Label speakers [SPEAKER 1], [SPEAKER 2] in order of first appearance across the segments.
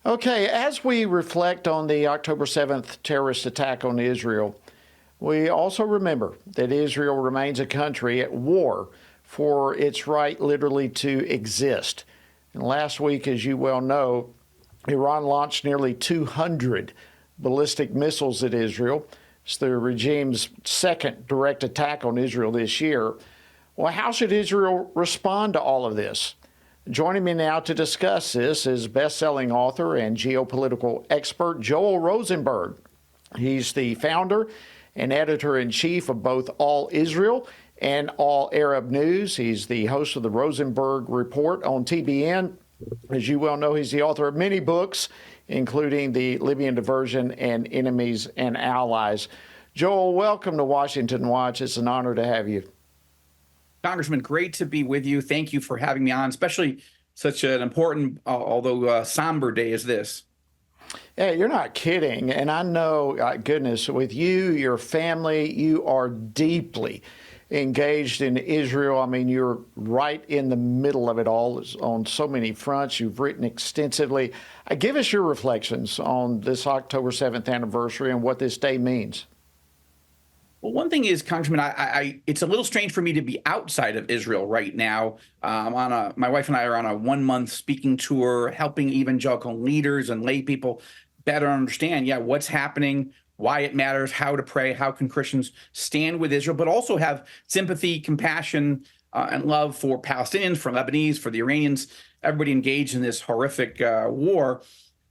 [SPEAKER 1] Okay, as we reflect on the October 7th terrorist attack on Israel, we also remember that Israel remains a country at war for its right literally to exist. And last week, as you well know, Iran launched nearly 200 ballistic missiles at Israel. It's the regime's second direct attack on Israel this year. Well, how should Israel respond to all of this? Joining me now to discuss this is best-selling author and geopolitical expert Joel Rosenberg. He's the founder and editor-in-chief of both All Israel and All Arab News. He's the host of the Rosenberg Report on TBN. As you well know, he's the author of many books, including The Libyan Diversion and Enemies and Allies. Joel, welcome to Washington Watch. It's an honor to have you.
[SPEAKER 2] Congressman, great to be with you. Thank you for having me on, especially such an important, although somber day as this.
[SPEAKER 1] Yeah, you're not kidding. And I know, goodness, with you, your family, you are deeply engaged in Israel. I mean, you're right in the middle of it all on so many fronts. You've written extensively. Give us your reflections on this October 7th anniversary and what this day means.
[SPEAKER 2] Well, one thing is, Congressman, it's a little strange for me to be outside of Israel right now. My wife and I are on a 1-month speaking tour, helping evangelical leaders and lay people better understand, what's happening, why it matters, how to pray, how can Christians stand with Israel, but also have sympathy, compassion, and love for Palestinians, for Lebanese, for the Iranians, everybody engaged in this horrific war.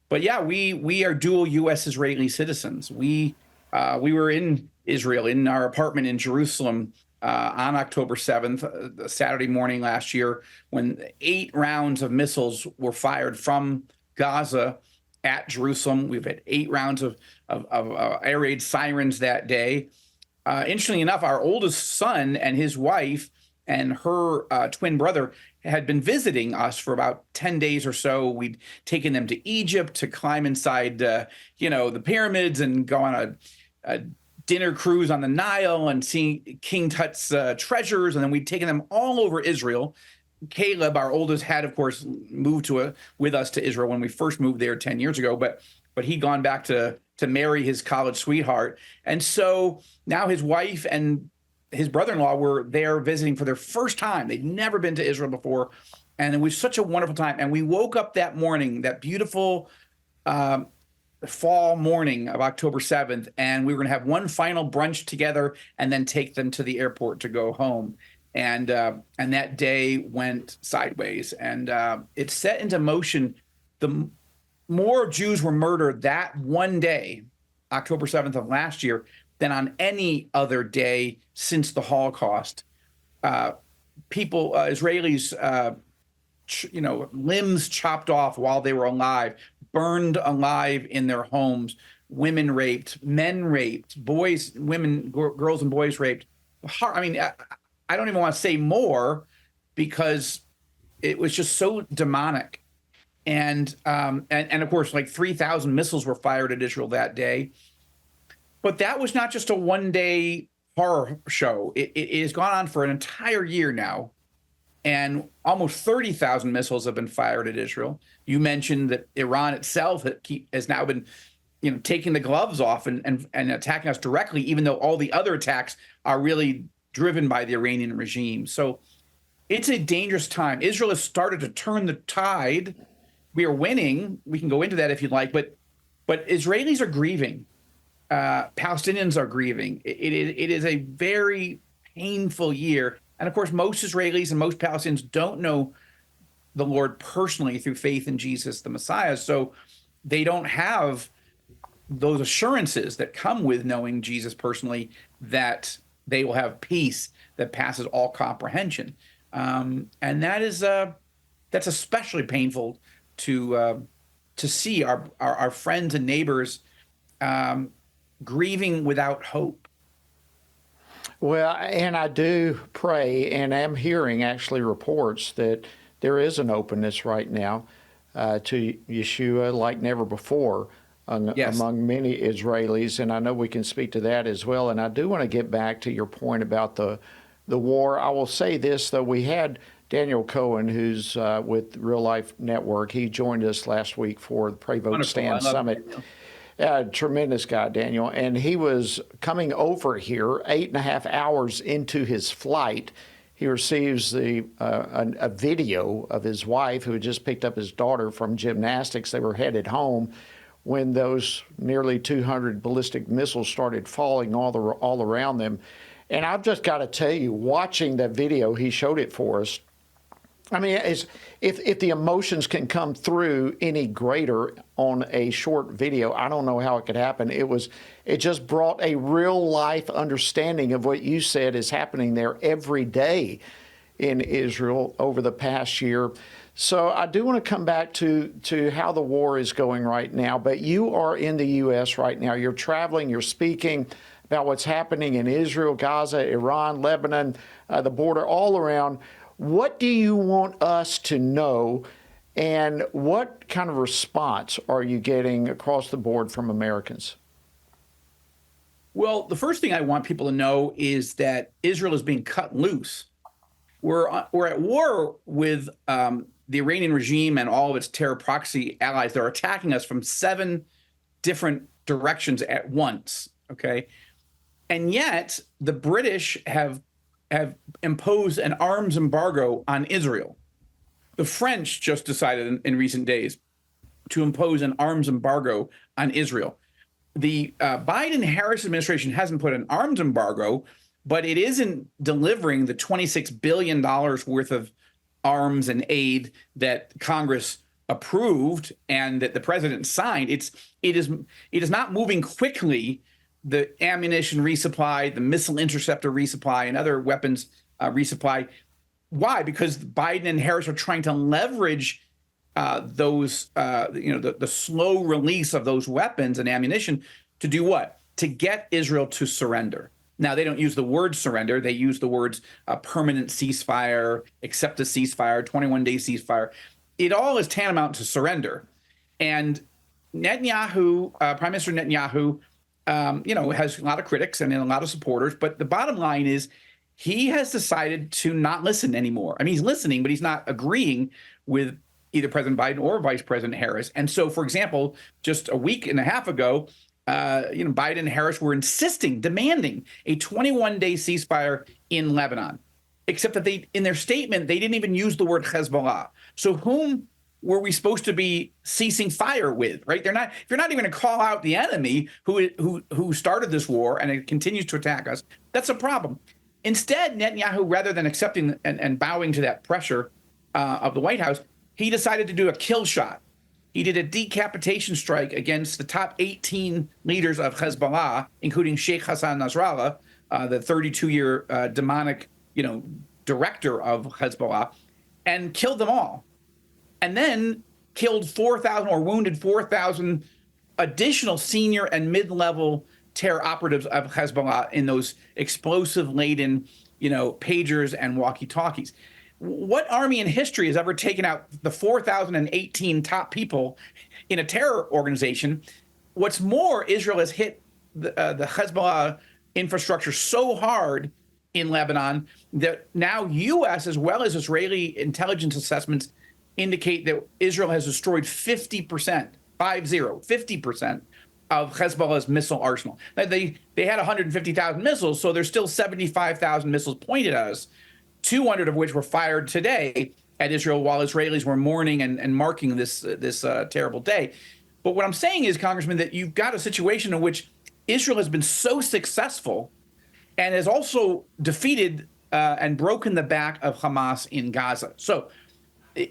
[SPEAKER 2] But we are dual U.S.-Israeli citizens. We were in Israel, in our apartment in Jerusalem on October 7th, Saturday morning last year, when 8 rounds of missiles were fired from Gaza at Jerusalem. We've had 8 rounds of air raid sirens that day. Interestingly enough, our oldest son and his wife and her twin brother had been visiting us for about 10 days or so. We'd taken them to Egypt to climb inside, the pyramids and go on a dinner cruise on the Nile and see King Tut's treasures. And then we'd taken them all over Israel. Caleb, our oldest, had, of course, moved with us to Israel when we first moved there 10 years ago. But he'd gone back to marry his college sweetheart. And so now his wife and his brother-in-law were there visiting for their first time. They'd never been to Israel before. And it was such a wonderful time. And we woke up that morning, that beautiful fall morning of October 7th, and we were going to have one final brunch together and then take them to the airport to go home. And that day went sideways, and it set into motion. The more Jews were murdered that one day, October 7th of last year, than on any other day since the Holocaust. Israelis, limbs chopped off while they were alive, burned alive in their homes, women raped, men raped, boys, women, girls and boys raped. I mean, I don't even want to say more because it was just so demonic. And of course, like 3,000 missiles were fired at Israel that day. But that was not just a one-day horror show. It has gone on for an entire year now. And almost 30,000 missiles have been fired at Israel. You mentioned that Iran itself has now been, taking the gloves off and attacking us directly, even though all the other attacks are really driven by the Iranian regime. So it's a dangerous time. Israel has started to turn the tide. We are winning. We can go into that if you'd like, but Israelis are grieving. Palestinians are grieving. It is a very painful year. And of course, most Israelis and most Palestinians don't know the Lord personally through faith in Jesus, the Messiah. So they don't have those assurances that come with knowing Jesus personally, that they will have peace that passes all comprehension. And that's especially painful to see our friends and neighbors grieving without hope.
[SPEAKER 1] Well, and I do pray, and am hearing actually reports that there is an openness right now to Yeshua like never before among many Israelis, and I know we can speak to that as well. And I do want to get back to your point about the war. I will say this, though: we had Daniel Cohen, who's with Real Life Network. He joined us last week for the Pray Vote
[SPEAKER 2] Wonderful.
[SPEAKER 1] Stand Summit. Tremendous guy, Daniel. And he was coming over here 8.5 hours into his flight. He receives a video of his wife who had just picked up his daughter from gymnastics. They were headed home when those nearly 200 ballistic missiles started falling all around them. And I've just got to tell you, watching that video, he showed it for us. I mean, if the emotions can come through any greater on a short video, I don't know how it could happen. It just brought a real life understanding of what you said is happening there every day in Israel over the past year. So I do want to come back to how the war is going right now. But you are in the U.S. right now. You're traveling. You're speaking about what's happening in Israel, Gaza, Iran, Lebanon, the border, all around. What do you want us to know, and what kind of response are you getting across the board from Americans?
[SPEAKER 2] Well, the first thing I want people to know is that Israel is being cut loose. We're at war with the Iranian regime and all of its terror proxy allies that are attacking us from 7 different directions at once. Okay, and yet the British have imposed an arms embargo on Israel. The French just decided in recent days to impose an arms embargo on Israel. The Biden-Harris administration hasn't put an arms embargo, but it isn't delivering the $26 billion worth of arms and aid that Congress approved and that the president signed. It is not moving quickly. The ammunition resupply, the missile interceptor resupply, and other weapons resupply. Why? Because Biden and Harris are trying to leverage the slow release of those weapons and ammunition to do what? To get Israel to surrender. Now, they don't use the word surrender. They use the words permanent ceasefire, accept a ceasefire, 21-day ceasefire. It all is tantamount to surrender. And Netanyahu, Prime Minister Netanyahu, has a lot of critics and a lot of supporters. But the bottom line is he has decided to not listen anymore. I mean, he's listening, but he's not agreeing with either President Biden or Vice President Harris. And so, for example, just a week and a half ago, Biden and Harris were demanding a 21-day ceasefire in Lebanon, except that in their statement, they didn't even use the word Hezbollah. So whom were we supposed to be ceasing fire with, right? If you're not even going to call out the enemy who started this war and it continues to attack us, that's a problem. Instead, Netanyahu, rather than accepting and bowing to that pressure of the White House, he decided to do a kill shot. He did a decapitation strike against the top 18 leaders of Hezbollah, including Sheikh Hassan Nasrallah, the 32-year demonic, director of Hezbollah, and killed them all. And then killed 4,000 or wounded 4,000 additional senior and mid-level terror operatives of Hezbollah in those explosive-laden, pagers and walkie-talkies. What army in history has ever taken out the 4,018 top people in a terror organization? What's more, Israel has hit the Hezbollah infrastructure so hard in Lebanon that now U.S. as well as Israeli intelligence assessments indicate that Israel has destroyed 50% of Hezbollah's missile arsenal. Now, they had 150,000 missiles, so there's still 75,000 missiles pointed at us, 200 of which were fired today at Israel while Israelis were mourning and marking this terrible day. But what I'm saying is, Congressman, that you've got a situation in which Israel has been so successful and has also defeated and broken the back of Hamas in Gaza. So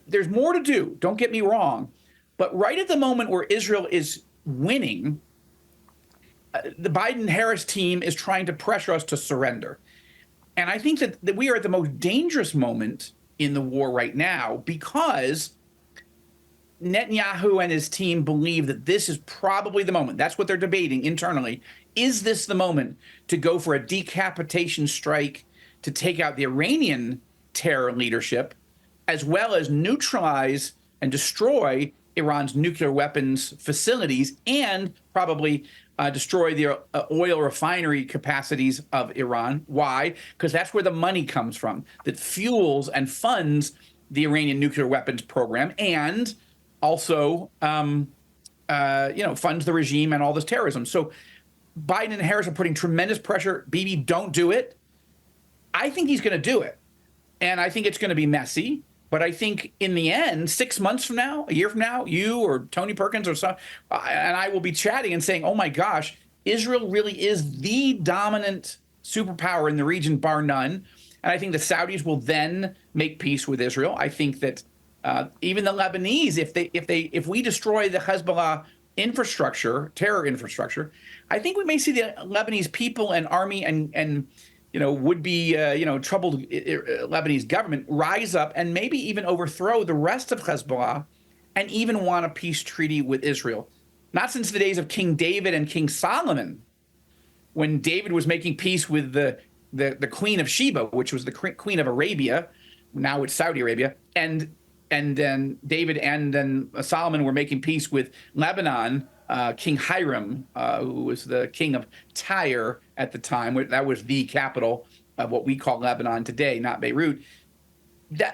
[SPEAKER 2] there's more to do, don't get me wrong. But right at the moment where Israel is winning, the Biden-Harris team is trying to pressure us to surrender. And I think that we are at the most dangerous moment in the war right now because Netanyahu and his team believe that this is probably the moment. That's what they're debating internally. Is this the moment to go for a decapitation strike to take out the Iranian terror leadership, as well as neutralize and destroy Iran's nuclear weapons facilities and probably destroy the oil refinery capacities of Iran. Why? Because that's where the money comes from that fuels and funds the Iranian nuclear weapons program, and also funds the regime and all this terrorism. So Biden and Harris are putting tremendous pressure. Bibi, don't do it. I think he's going to do it. And I think it's going to be messy. But I think in the end, 6 months from now, a year from now, you or Tony Perkins or some, and I will be chatting and saying, oh my gosh, Israel really is the dominant superpower in the region, bar none. And I think the Saudis will then make peace with Israel. I think that even the Lebanese, if we destroy the Hezbollah infrastructure, terror infrastructure, I think we may see the Lebanese people and army and would-be troubled Lebanese government rise up and maybe even overthrow the rest of Hezbollah and even want a peace treaty with Israel. Not since the days of King David and King Solomon, when David was making peace with the Queen of Sheba, which was the Queen of Arabia. Now it's Saudi Arabia. And then David and then Solomon were making peace with Lebanon, King Hiram, who was the king of Tyre at the time. That was the capital of what we call Lebanon today, not Beirut.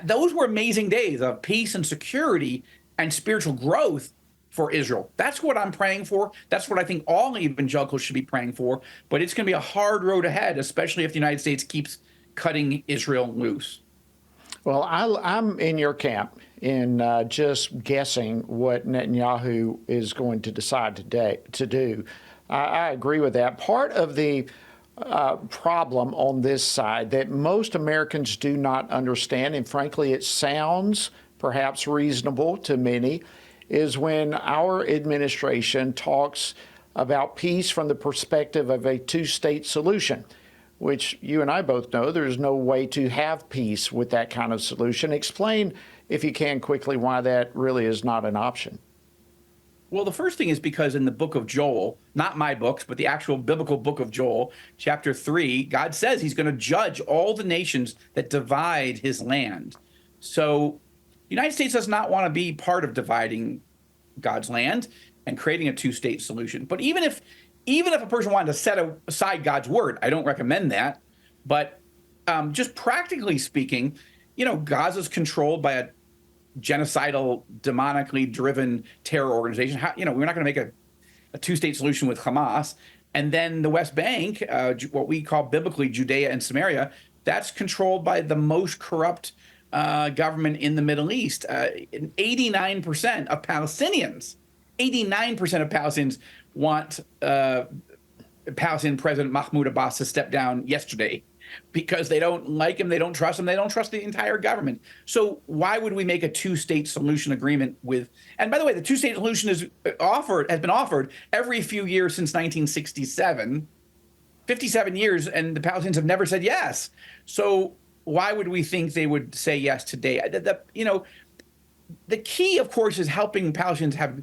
[SPEAKER 2] Those were amazing days of peace and security and spiritual growth for Israel. That's what I'm praying for. That's what I think all evangelicals should be praying for. But it's going to be a hard road ahead, especially if the United States keeps cutting Israel loose.
[SPEAKER 1] Well, I'm in your camp in just guessing what Netanyahu is going to decide today to do. I agree with that. Part of the problem on this side that most Americans do not understand, and frankly, it sounds perhaps reasonable to many, is when our administration talks about peace from the perspective of a two-state solution, which you and I both know there's no way to have peace with that kind of solution. Explain, if you can quickly, why that really is not an option.
[SPEAKER 2] Well, the first thing is because in the book of Joel, not my books, but the actual biblical book of Joel, chapter 3, God says he's going to judge all the nations that divide his land. So the United States does not want to be part of dividing God's land and creating a two-state solution. But even if a person wanted to set aside God's word, I don't recommend that. But just practically speaking, Gaza's controlled by a genocidal, demonically driven terror organization. We're not going to make a two-state solution with Hamas. And then the West Bank, what we call biblically Judea and Samaria, that's controlled by the most corrupt government in the Middle East. 89% of Palestinians want Palestinian President Mahmoud Abbas to step down yesterday because they don't like him, they don't trust him, they don't trust the entire government. So why would we make a two-state solution agreement with? And by the way, the two-state solution has been offered every few years since 1967, 57 years, and the Palestinians have never said yes. So why would we think they would say yes today? The key, of course, is helping Palestinians have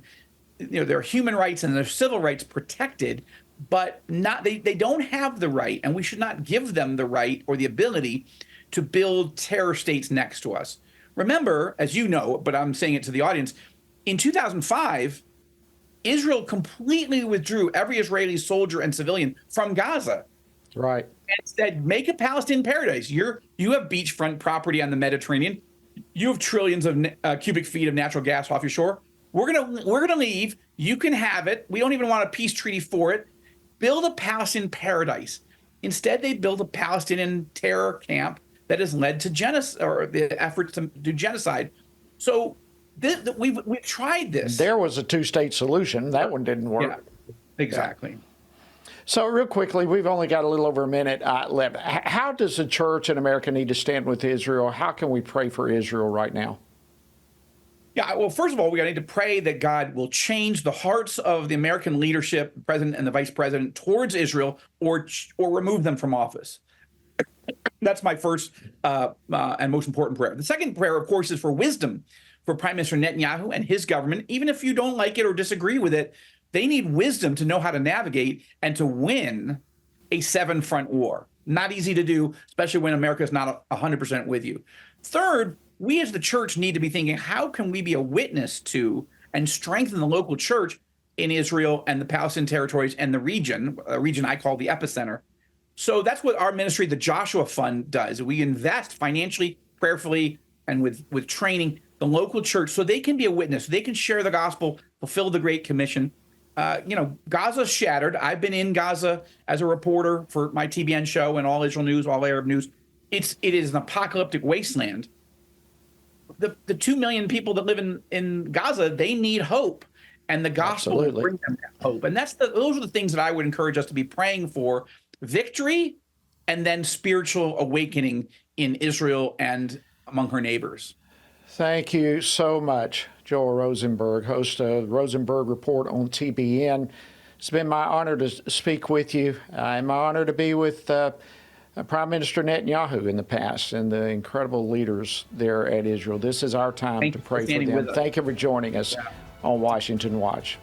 [SPEAKER 2] their human rights and their civil rights protected, but they don't have the right, and we should not give them the right or the ability to build terror states next to us. Remember, as you know, but I'm saying it to the audience, in 2005, Israel completely withdrew every Israeli soldier and civilian from Gaza.
[SPEAKER 1] Right.
[SPEAKER 2] And said, make a Palestinian paradise. You have beachfront property on the Mediterranean. You have trillions of cubic feet of natural gas off your shore. We're gonna leave. You can have it. We don't even want a peace treaty for it. Build a Palestinian paradise. Instead, they build a Palestinian terror camp that has led to genocide or the efforts to do genocide. So we've tried this.
[SPEAKER 1] There was a two-state solution. That one didn't work.
[SPEAKER 2] Yeah, exactly.
[SPEAKER 1] Yeah. So real quickly, we've only got a little over a minute left. How does the church in America need to stand with Israel? How can we pray for Israel right now?
[SPEAKER 2] Yeah, well, first of all, we need to pray that God will change the hearts of the American leadership, the president and the vice president, towards Israel, or remove them from office. That's my first and most important prayer. The second prayer, of course, is for wisdom for Prime Minister Netanyahu and his government. Even if you don't like it or disagree with it, they need wisdom to know how to navigate and to win a seven-front war. Not easy to do, especially when America is not 100% with you. Third, we as the church need to be thinking, how can we be a witness to and strengthen the local church in Israel and the Palestinian territories and the region, a region I call the epicenter. So that's what our ministry, the Joshua Fund, does. We invest financially, prayerfully, and with training the local church so they can be a witness. They can share the gospel, fulfill the Great Commission. Gaza's shattered. I've been in Gaza as a reporter for my TBN show and All Israel News, All Arab News. It is an apocalyptic wasteland. The 2 million people that live in Gaza, they need hope. And the gospel will bring them that hope. And those are the things that I would encourage us to be praying for: victory and then spiritual awakening in Israel and among her neighbors.
[SPEAKER 1] Thank you so much, Joel Rosenberg, host of Rosenberg Report on TBN. It's been my honor to speak with you, and my honor to be with Prime Minister Netanyahu in the past and the incredible leaders there at Israel. This is our time to pray for them. Thank you for joining us on Washington Watch.